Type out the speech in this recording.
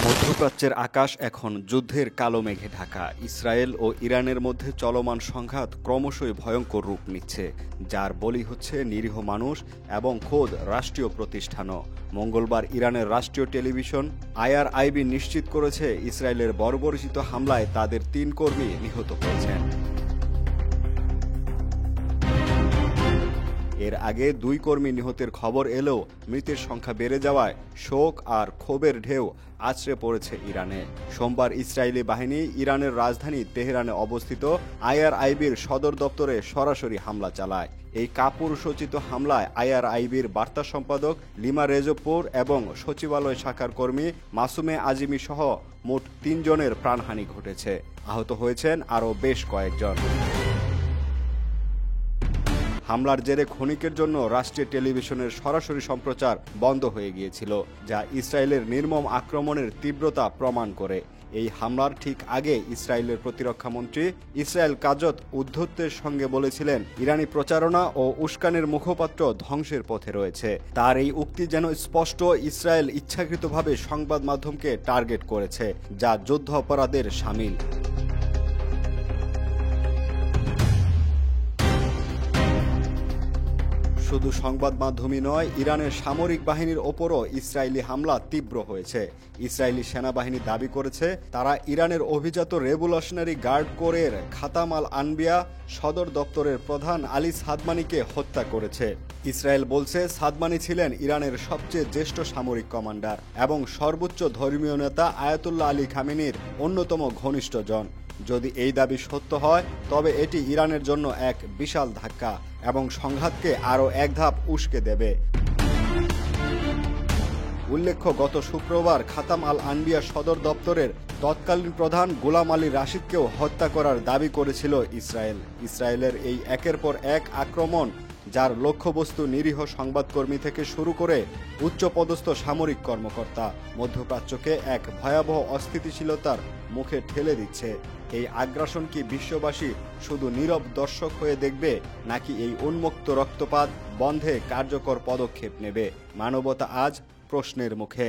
মধ্যপ্রাচ্যের আকাশ এখন যুদ্ধের কালো মেঘে ঢাকা। ইসরায়েল ও ইরানের মধ্যে চলমান সংঘাত ক্রমশই ভয়ঙ্কর রূপ নিচ্ছে, যার বলি হচ্ছে নিরীহ মানুষ এবং খোদ রাষ্ট্রীয় প্রতিষ্ঠানও। মঙ্গলবার ইরানের রাষ্ট্রীয় টেলিভিশন IRIB নিশ্চিত করেছে ইসরায়েলের বর্বরোচিত হামলায় তাদের ৩ কর্মী নিহত হয়েছেন। এর আগে ২ কর্মী নিহতের খবর এলেও মৃতের সংখ্যা বেড়ে যাওয়ায় শোক আর ক্ষোভের ঢেউ আছড়ে পড়েছে ইরানে। সোমবার ইসরায়েলি বাহিনী ইরানের রাজধানী তেহরানে অবস্থিত IRIBর সদর দপ্তরে সরাসরি হামলা চালায়। এই কাপুরুষোচিত হামলায় IRIBর বার্তা সম্পাদক লিমা রেজোপুর এবং সচিবালয় শাখার কর্মী মাসুমে আজিমি সহ মোট ৩ জনের প্রাণহানি ঘটেছে। আহত হয়েছেন আরও বেশ কয়েকজন। হামলার জেরে ক্ষণিকের জন্য রাষ্ট্রীয় টেলিভিশনের সরাসরি সম্প্রচার বন্ধ হয়ে গিয়েছিল, যা ইসরায়েলের নির্মম আক্রমণের তীব্রতা প্রমাণ করে। এই হামলার ঠিক আগে ইসরায়েলের প্রতিরক্ষামন্ত্রী ইসরায়েল কাজত উদ্ধত্তের সঙ্গে বলেছিলেন, ইরানি প্রচারণা ও উস্কানির মুখপাত্র ধ্বংসের পথে রয়েছে। তার এই উক্তি যেন স্পষ্ট ইসরায়েল ইচ্ছাকৃতভাবে সংবাদ মাধ্যমকে টার্গেট করেছে, যা যুদ্ধ অপরাধের শামিল। শুধু সংবাদ মাধ্যমই নয়, ইরানের সামরিক বাহিনীর ওপরও ইসরায়েলি হামলা তীব্র হয়েছে। ইসরায়েলি সেনাবাহিনী দাবি করেছে তারা ইরানের অভিজাত রেভলিউশনারি গার্ড কোরের খাতাম আল আনবিয়া সদর দপ্তরের প্রধান আলী সাদমানিকে হত্যা করেছে। ইসরায়েল বলছে সাদমানি ছিলেন ইরানের সবচেয়ে জ্যেষ্ঠ সামরিক কমান্ডার এবং সর্বোচ্চ ধর্মীয় নেতা আয়াতুল্লাহ আলী খামেনির অন্যতম ঘনিষ্ঠজন। যদি এই দাবি সত্য হয়, তবে এটি ইরানের জন্য এক বিশাল ধাক্কা এবং সংঘাতকে আরও এক ধাপ উস্কে দেবে। উল্লেখ্য, গত শুক্রবার খাতাম আল আনবিয়া সদর দপ্তরের তৎকালীন প্রধান গোলাম আলী রাশিদকেও হত্যা করার দাবি করেছিল ইসরায়েল। ইসরায়েলের এই একের পর এক আক্রমণ, যার লক্ষ্যবস্তু নিরীহ সংবাদকর্মী থেকে শুরু করে উচ্চপদস্থ সামরিক কর্মকর্তা, মধ্যপ্রাচ্যকে এক ভয়াবহ অস্থিতিশীলতার মুখে ঠেলে দিচ্ছে। এই আগ্রাসন কি বিশ্ববাসী শুধু নীরব দর্শক হয়ে দেখবে, নাকি এই উন্মুক্ত রক্তপাত বন্ধে কার্যকর পদক্ষেপ নেবে? মানবতা আজ প্রশ্নের মুখে।